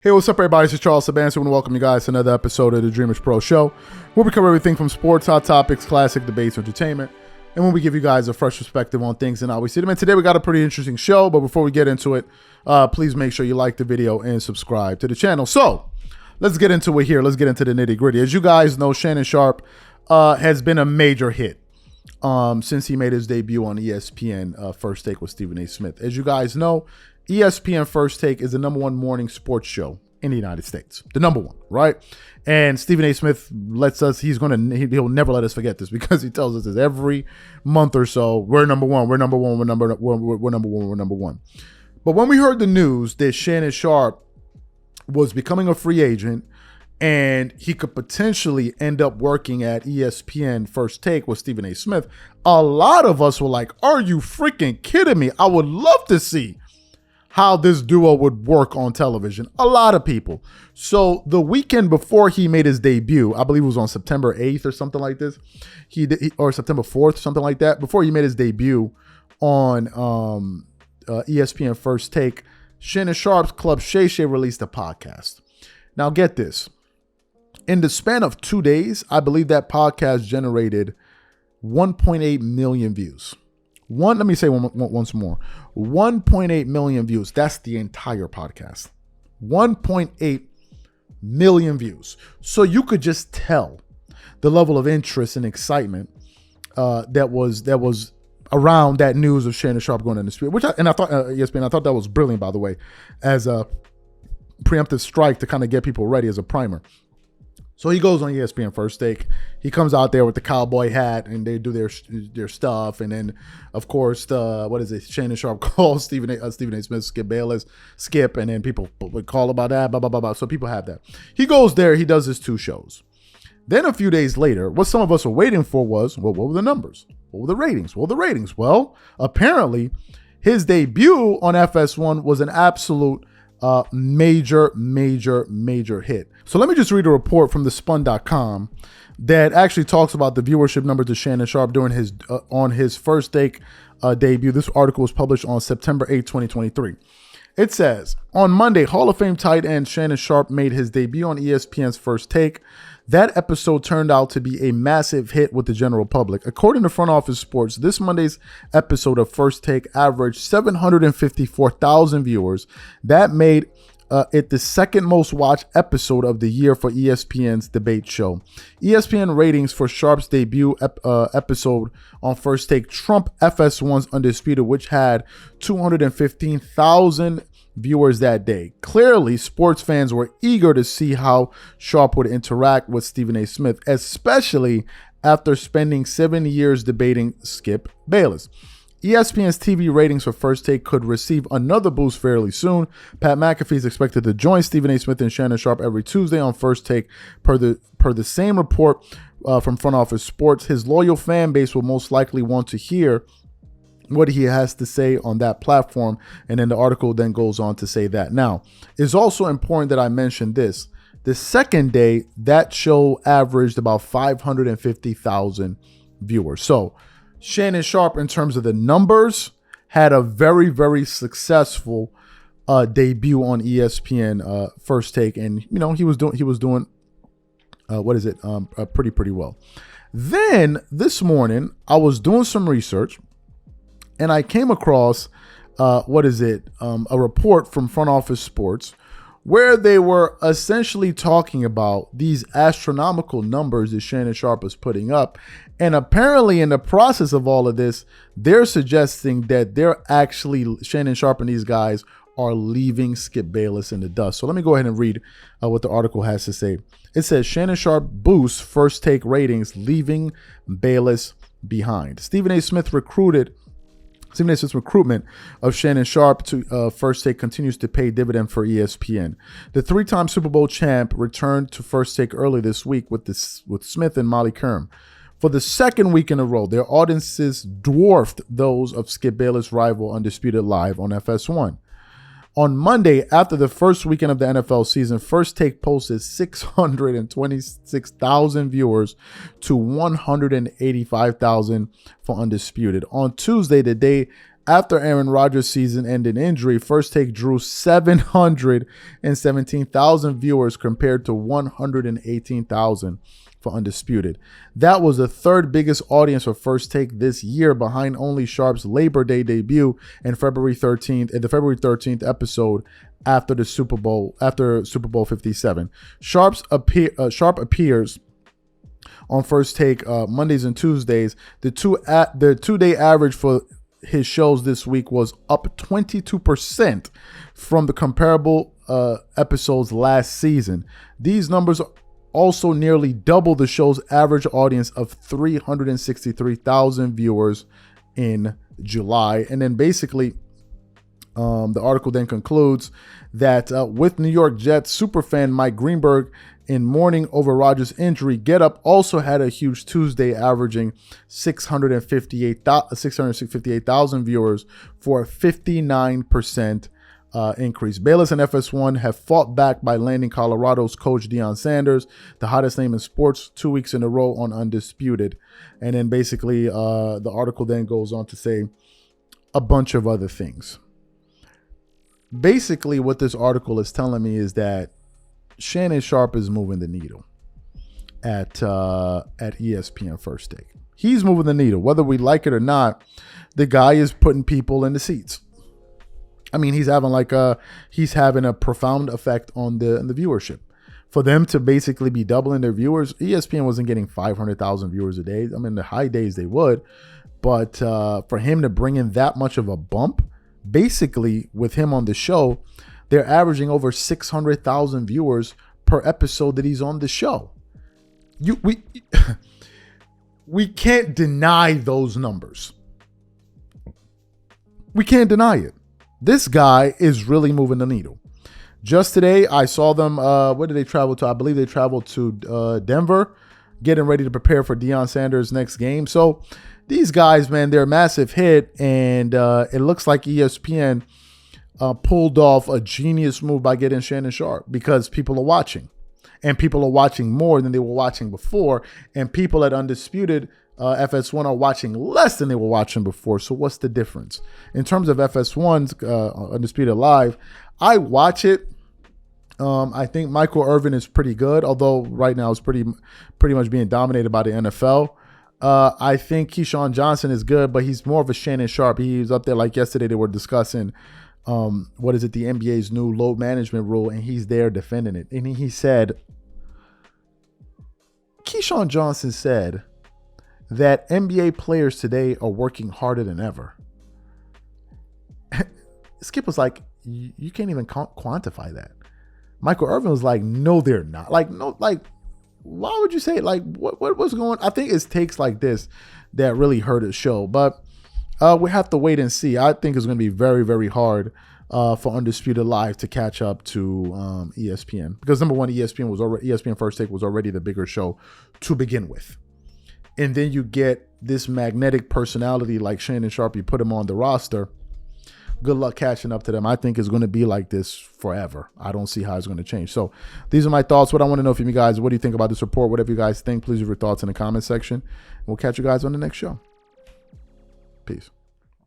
Hey, what's up, everybody? This is Charles Sabansi. I want to welcome you guys to another episode of the Dreamerspro Show, where we cover everything from sports, hot topics, classic debates, entertainment, and when we give you guys a fresh perspective on things and how we see them. And today we got a pretty interesting show, but before we get into it, please make sure you like the video and subscribe to the channel. So let's get into it here. Let's get into the nitty gritty. As you guys know, Shannon Sharpe has been a major hit since he made his debut on ESPN First Take with Stephen A. Smith. As you guys know, ESPN First Take is the #1 morning sports show in the United States. The #1, right? And Stephen A. Smith lets us, he'll never let us forget this because he tells us this every month or so. We're #1, we're #1, we're #1, we're #1, we're #1. But when we heard the news that Shannon Sharpe was becoming a free agent and he could potentially end up working at ESPN First Take with Stephen A. Smith, a lot of us were like, are you freaking kidding me? I would love to see how this duo would work on television. A lot of people. So the weekend before he made his debut, I believe it was on September 8th or something like this, or September 4th, something like that, before he made his debut on ESPN First Take, Shannon Sharpe's club Shay Shay released a podcast. Now get this. In the span of 2 days, I believe that podcast generated 1.8 million views. Let me say once more, 1.8 million views. That's the entire podcast. 1.8 million views. So you could just tell the level of interest and excitement that was around that news of Shannon Sharpe going in the street. I thought ESPN, I thought that was brilliant, by the way, as a preemptive strike to kind of get people ready as a primer. So he goes on ESPN First Take. He comes out there with the cowboy hat, and they do their stuff. And then, of course, Shannon Sharpe calls Stephen A. Smith Skip Bayless, Skip, and then people would call about that, blah, blah, blah, blah. So people have that. He goes there. He does his 2 shows. Then a few days later, what some of us were waiting for was, well, what were the numbers? What were the ratings? Well, apparently, his debut on FS1 was an absolute major hit. So let me just read a report from thespun.com that actually talks about the viewership numbers to Shannon Sharpe during his on his First Take debut. This article was published on September 8, 2023. It says, on Monday, Hall of Fame tight end Shannon Sharpe made his debut on ESPN's First Take. That episode turned out to be a massive hit with the general public. According to Front Office Sports, this Monday's episode of First Take averaged 754,000 viewers. That made it the second most watched episode of the year for ESPN's debate show. ESPN ratings for Sharpe's debut episode on First Take trump FS1's Undisputed, which had 215,000 viewers that day. Clearly, sports fans were eager to see how Sharpe would interact with Stephen A. Smith, especially after spending 7 years debating Skip Bayless. ESPN's TV ratings for First Take could receive another boost fairly soon. Pat McAfee is expected to join Stephen A. Smith and Shannon Sharpe every Tuesday on First Take, per the same report from Front Office Sports. His loyal fan base will most likely want to hear what he has to say on that platform. And then the article then goes on to say that. Now, it's also important that I mention this. The second day, that show averaged about 550,000 viewers. So Shannon Sharpe, in terms of the numbers, had a very successful debut on ESPN First Take. And, he was doing pretty well. Then this morning, I was doing some research, and I came across, a report from Front Office Sports where they were essentially talking about these astronomical numbers that Shannon Sharpe is putting up. And apparently in the process of all of this, they're suggesting that Shannon Sharpe and these guys are leaving Skip Bayless in the dust. So let me go ahead and read what the article has to say. It says, Shannon Sharpe boosts First Take ratings, leaving Bayless behind. Stephen A. Smith's recruitment of Shannon Sharpe to First Take continues to pay dividend for ESPN. The 3-time Super Bowl champ returned to First Take early this week with Smith and Molly Kerm. For the second week in a row, their audiences dwarfed those of Skip Bayless' rival Undisputed Live on FS1. On Monday, after the first weekend of the NFL season, First Take posted 626,000 viewers to 185,000 for Undisputed. On Tuesday, the day after Aaron Rodgers' season-ending injury, First Take drew 717,000 viewers compared to 118,000 for Undisputed. That was the third biggest audience for First Take this year, behind only Sharpe's Labor Day debut and the February 13th episode after Super Bowl 57. Sharpe appears on First Take Mondays and Tuesdays. The two-day average for his shows this week was up 22% from the comparable episodes last season. These numbers also nearly double the show's average audience of 363,000 viewers in July. And then basically, the article then concludes that with New York Jets superfan Mike Greenberg in mourning over Rodgers' injury, Get Up also had a huge Tuesday, averaging 658,000 viewers for a 59% increase. Bayless and FS1 have fought back by landing Colorado's coach Deion Sanders, the hottest name in sports, 2 weeks in a row on Undisputed. And then basically the article then goes on to say a bunch of other things. Basically, what this article is telling me is that Shannon Sharpe is moving the needle at ESPN First Take. He's moving the needle, whether we like it or not. The guy is putting people in the seats. I mean, he's having a profound effect on the viewership. For them to basically be doubling their viewers, ESPN wasn't getting 500,000 viewers a day. I mean, the high days they would, but for him to bring in that much of a bump, basically with him on the show, they're averaging over 600,000 viewers per episode that he's on the show. We can't deny those numbers. We can't deny it. This guy is really moving the needle. Just today, I saw them. Where did they travel to? I believe they traveled to Denver, getting ready to prepare for Deion Sanders' next game. So these guys, man, they're a massive hit, and it looks like ESPN pulled off a genius move by getting Shannon Sharpe, because people are watching, and people are watching more than they were watching before, and people at Undisputed FS1 are watching less than they were watching before. So what's the difference? In terms of FS1's Undisputed Live, I watch it. I think Michael Irvin is pretty good, although right now it's pretty much being dominated by the NFL. I think Keyshawn Johnson is good, but he's more of a Shannon Sharpe. He's up there. Like yesterday, they were discussing the NBA's new load management rule, and he's there defending it. And he said, Keyshawn Johnson said that NBA players today are working harder than ever. Skip was like, you can't even quantify that. Michael Irvin was like, no, they're not. Like, no, like, why would you say it? Like, what's going on? I think it's takes like this that really hurt his show. But we have to wait and see. I think it's going to be very, very hard for Undisputed Live to catch up to ESPN. Because number one, ESPN First Take was already the bigger show to begin with. And then you get this magnetic personality like Shannon Sharpe, you put him on the roster. Good luck catching up to them. I think it's going to be like this forever. I don't see how it's going to change. So these are my thoughts. What I want to know from you guys, what do you think about this report? Whatever you guys think, please leave your thoughts in the comment section. We'll catch you guys on the next show. Peace.